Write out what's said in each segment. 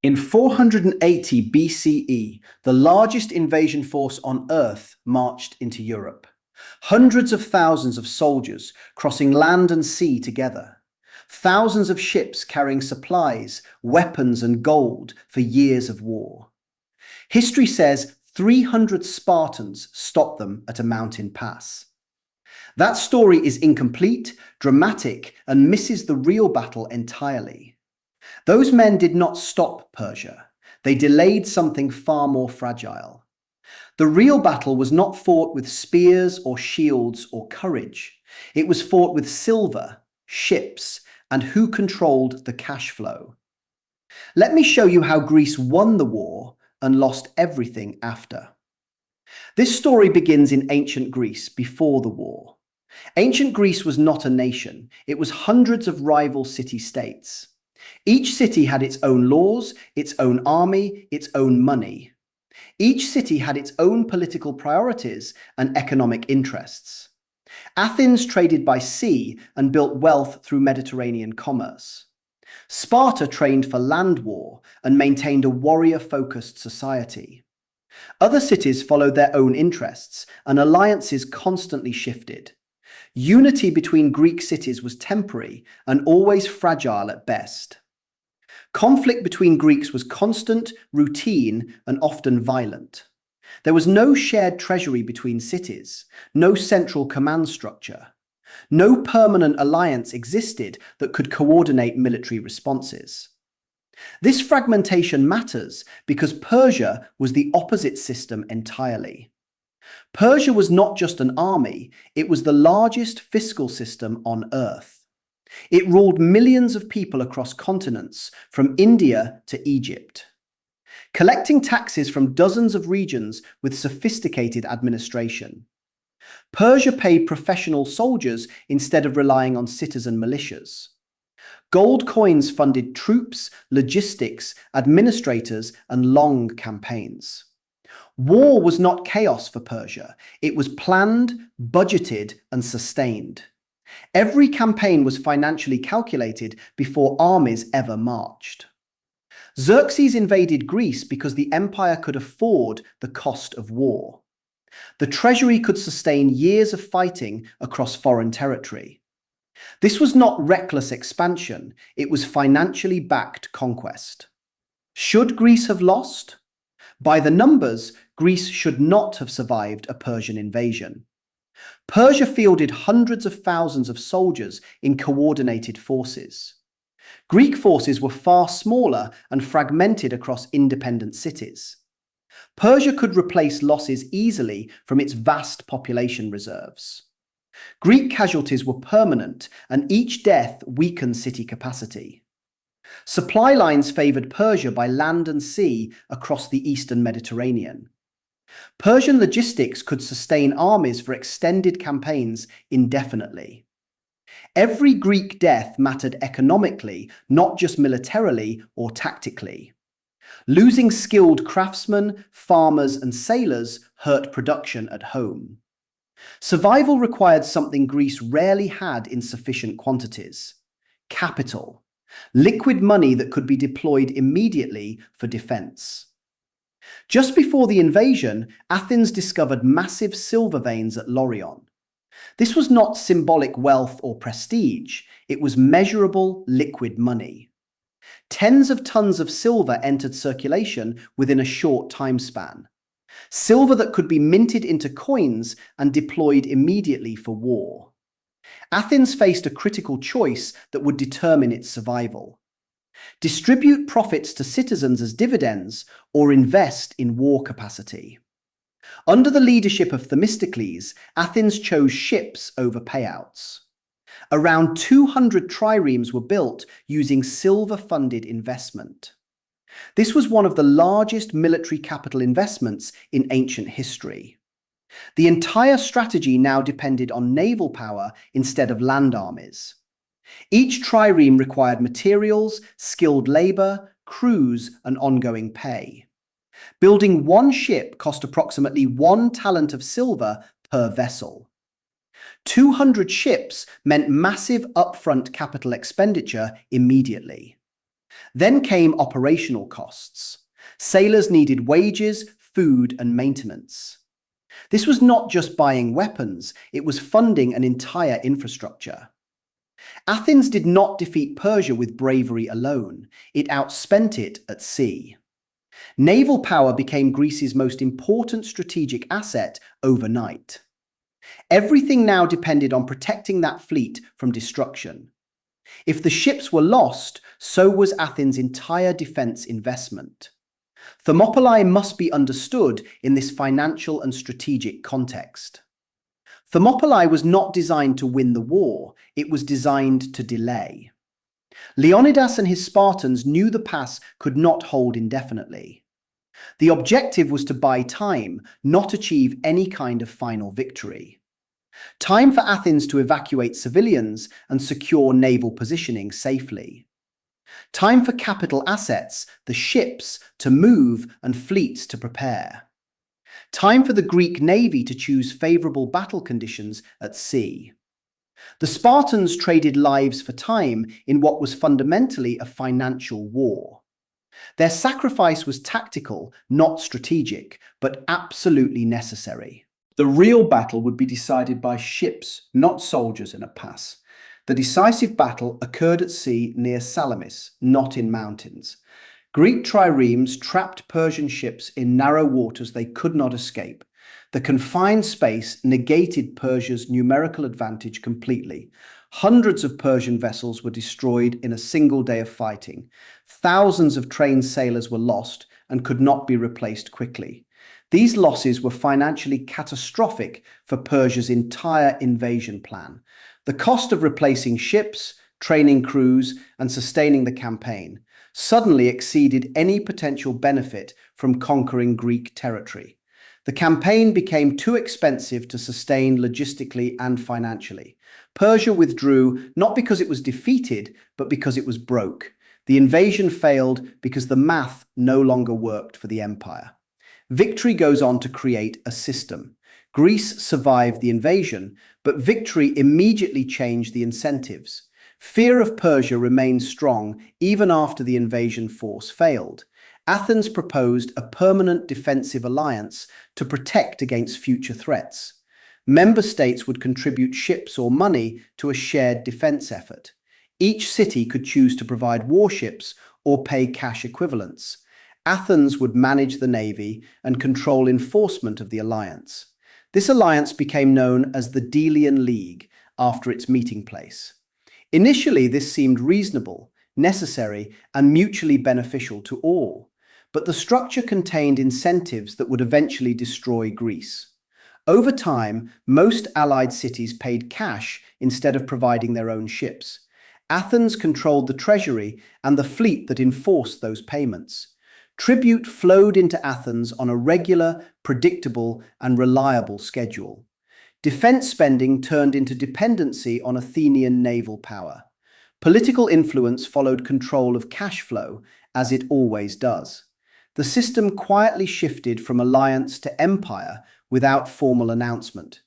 In 480 BCE, the largest invasion force on Earth marched into Europe. Hundreds of thousands of soldiers crossing land and sea together. Thousands of ships carrying supplies, weapons, and gold for years of war. History says 300 Spartans stopped them at a mountain pass. That story is incomplete, dramatic, and misses the real battle entirely. Those men did not stop Persia. They delayed something far more fragile. The real battle was not fought with spears or shields or courage. It was fought with silver, ships, and who controlled the cash flow. Let me show you how Greece won the war and lost everything after. This story begins in ancient Greece before the war. Ancient Greece was not a nation. It was hundreds of rival city-states. Each city had its own laws, its own army, its own money. Each city had its own political priorities and economic interests. Athens traded by sea and built wealth through Mediterranean commerce. Sparta trained for land war and maintained a warrior-focused society. Other cities followed their own interests, and alliances constantly shifted. Unity between Greek cities was temporary and always fragile at best. Conflict between Greeks was constant, routine, and often violent. There was no shared treasury between cities, no central command structure. No permanent alliance existed that could coordinate military responses. This fragmentation matters because Persia was the opposite system entirely. Persia was not just an army, it was the largest fiscal system on Earth. It ruled millions of people across continents, from India to Egypt, collecting taxes from dozens of regions with sophisticated administration. Persia paid professional soldiers instead of relying on citizen militias. Gold coins funded troops, logistics, administrators, and long campaigns. War was not chaos for Persia. It was planned, budgeted, and sustained. Every campaign was financially calculated before armies ever marched. Xerxes invaded Greece because the empire could afford the cost of war. The treasury could sustain years of fighting across foreign territory. This was not reckless expansion, it was financially backed conquest. Should Greece have lost? By the numbers, Greece should not have survived a Persian invasion. Persia fielded hundreds of thousands of soldiers in coordinated forces. Greek forces were far smaller and fragmented across independent cities. Persia could replace losses easily from its vast population reserves. Greek casualties were permanent, and each death weakened city capacity. Supply lines favored Persia by land and sea across the eastern Mediterranean. Persian logistics could sustain armies for extended campaigns indefinitely. Every Greek death mattered economically, not just militarily or tactically. Losing skilled craftsmen, farmers, and sailors hurt production at home. Survival required something Greece rarely had in sufficient quantities: capital, liquid money that could be deployed immediately for defense. Just before the invasion, Athens discovered massive silver veins at Laurion. This was not symbolic wealth or prestige, it was measurable liquid money. Tens of tons of silver entered circulation within a short time span. Silver that could be minted into coins and deployed immediately for war. Athens faced a critical choice that would determine its survival: distribute profits to citizens as dividends or invest in war capacity. Under the leadership of Themistocles, Athens chose ships over payouts. Around 200 triremes were built using silver-funded investment. This was one of the largest military capital investments in ancient history. The entire strategy now depended on naval power instead of land armies. Each trireme required materials, skilled labor, crews, and ongoing pay. Building one ship cost approximately 1 talent of silver per vessel. 200 ships meant massive upfront capital expenditure immediately. Then came operational costs. Sailors needed wages, food, and maintenance. This was not just buying weapons, it was funding an entire infrastructure. Athens did not defeat Persia with bravery alone, it outspent it at sea. Naval power became Greece's most important strategic asset overnight. Everything now depended on protecting that fleet from destruction. If the ships were lost, so was Athens' entire defense investment. Thermopylae must be understood in this financial and strategic context. Thermopylae was not designed to win the war, it was designed to delay. Leonidas and his Spartans knew the pass could not hold indefinitely. The objective was to buy time, not achieve any kind of final victory. Time for Athens to evacuate civilians and secure naval positioning safely. Time for capital assets, the ships, to move and fleets to prepare. Time for the Greek navy to choose favorable battle conditions at sea. The Spartans traded lives for time in what was fundamentally a financial war. Their sacrifice was tactical, not strategic, but absolutely necessary. The real battle would be decided by ships, not soldiers in a pass. The decisive battle occurred at sea near Salamis, not in mountains. Greek triremes trapped Persian ships in narrow waters they could not escape. The confined space negated Persia's numerical advantage completely. Hundreds of Persian vessels were destroyed in a single day of fighting. Thousands of trained sailors were lost and could not be replaced quickly. These losses were financially catastrophic for Persia's entire invasion plan. The cost of replacing ships, training crews, and sustaining the campaign suddenly exceeded any potential benefit from conquering Greek territory. The campaign became too expensive to sustain logistically and financially. Persia withdrew not because it was defeated, but because it was broke. The invasion failed because the math no longer worked for the empire. Victory goes on to create a system. Greece survived the invasion, but victory immediately changed the incentives. Fear of Persia remained strong even after the invasion force failed. Athens proposed a permanent defensive alliance to protect against future threats. Member states would contribute ships or money to a shared defense effort. Each city could choose to provide warships or pay cash equivalents. Athens would manage the navy and control enforcement of the alliance. This alliance became known as the Delian League after its meeting place. Initially, this seemed reasonable, necessary, and mutually beneficial to all, but the structure contained incentives that would eventually destroy Greece. Over time, most allied cities paid cash instead of providing their own ships. Athens controlled the treasury and the fleet that enforced those payments. Tribute flowed into Athens on a regular, predictable, and reliable schedule. Defense spending turned into dependency on Athenian naval power. Political influence followed control of cash flow, as it always does. The system quietly shifted from alliance to empire without formal announcement.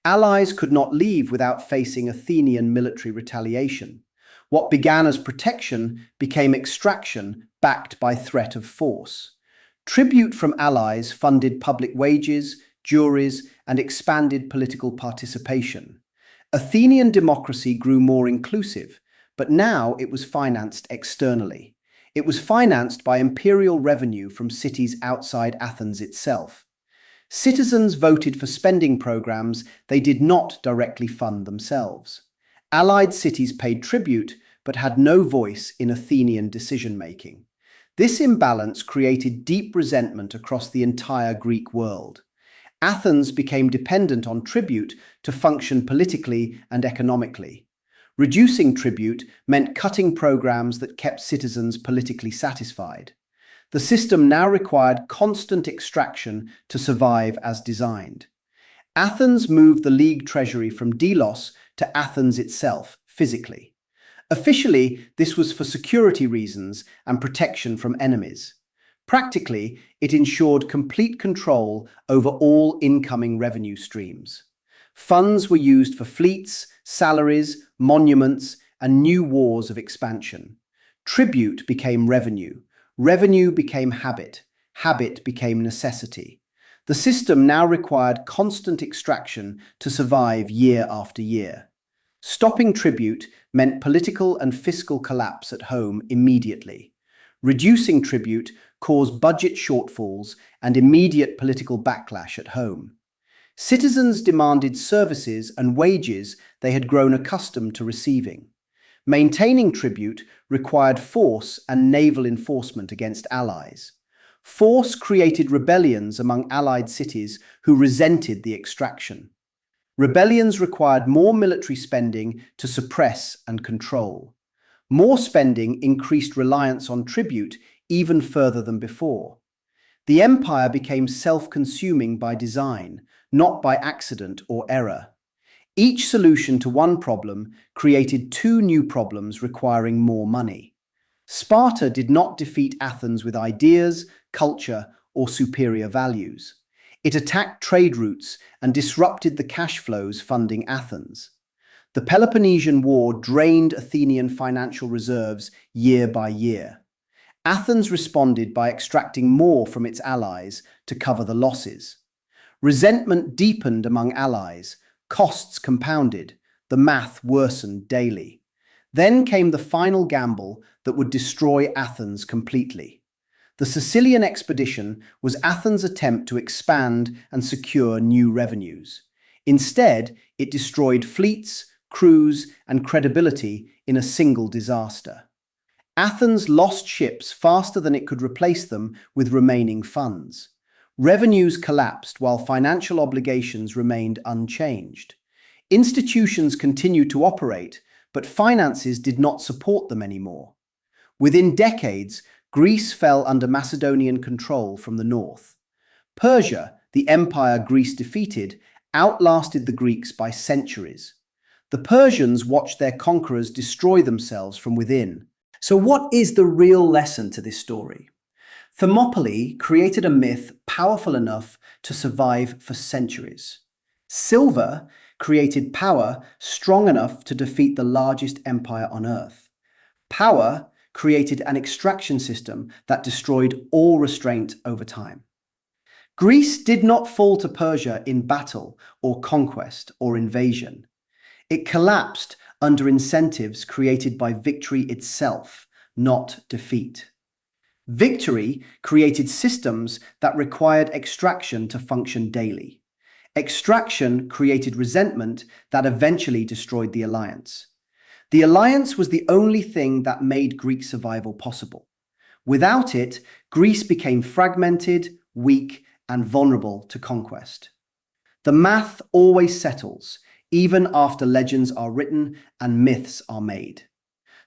Allies could not leave without facing Athenian military retaliation. What began as protection became extraction backed by threat of force. Tribute from allies funded public wages, juries, and expanded political participation. Athenian democracy grew more inclusive, but now it was financed externally. It was financed by imperial revenue from cities outside Athens itself. Citizens voted for spending programs they did not directly fund themselves. Allied cities paid tribute, but had no voice in Athenian decision-making. This imbalance created deep resentment across the entire Greek world. Athens became dependent on tribute to function politically and economically. Reducing tribute meant cutting programs that kept citizens politically satisfied. The system now required constant extraction to survive as designed. Athens moved the League treasury from Delos to Athens itself, physically. Officially, this was for security reasons and protection from enemies. Practically, it ensured complete control over all incoming revenue streams. Funds were used for fleets, salaries, monuments, and new wars of expansion. Tribute became revenue. Revenue became habit. Habit became necessity. The system now required constant extraction to survive year after year. Stopping tribute meant political and fiscal collapse at home immediately. Reducing tribute caused budget shortfalls and immediate political backlash at home. Citizens demanded services and wages they had grown accustomed to receiving. Maintaining tribute required force and naval enforcement against allies. Force created rebellions among allied cities who resented the extraction. Rebellions required more military spending to suppress and control. More spending increased reliance on tribute even further than before. The empire became self-consuming by design, not by accident or error. Each solution to one problem created two new problems requiring more money. Sparta did not defeat Athens with ideas, culture, or superior values. It attacked trade routes and disrupted the cash flows funding Athens. The Peloponnesian War drained Athenian financial reserves year by year. Athens responded by extracting more from its allies to cover the losses. Resentment deepened among allies, costs compounded, the math worsened daily. Then came the final gamble that would destroy Athens completely. The Sicilian expedition was Athens' attempt to expand and secure new revenues. Instead, it destroyed fleets, crews, and credibility in a single disaster. Athens lost ships faster than it could replace them with remaining funds. Revenues collapsed while financial obligations remained unchanged. Institutions continued to operate, but finances did not support them anymore. Within decades, Greece fell under Macedonian control from the north. Persia, the empire Greece defeated, outlasted the Greeks by centuries. The Persians watched their conquerors destroy themselves from within. So what is the real lesson to this story? Thermopylae created a myth powerful enough to survive for centuries. Silver created power strong enough to defeat the largest empire on earth. Power created an extraction system that destroyed all restraint over time. Greece did not fall to Persia in battle or conquest or invasion. It collapsed under incentives created by victory itself, not defeat. Victory created systems that required extraction to function daily. Extraction created resentment that eventually destroyed the alliance. The alliance was the only thing that made Greek survival possible. Without it, Greece became fragmented, weak, and vulnerable to conquest. The math always settles, even after legends are written and myths are made.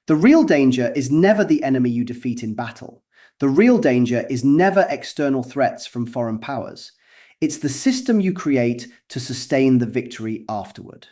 The real danger is never the enemy you defeat in battle. The real danger is never external threats from foreign powers. It's the system you create to sustain the victory afterward.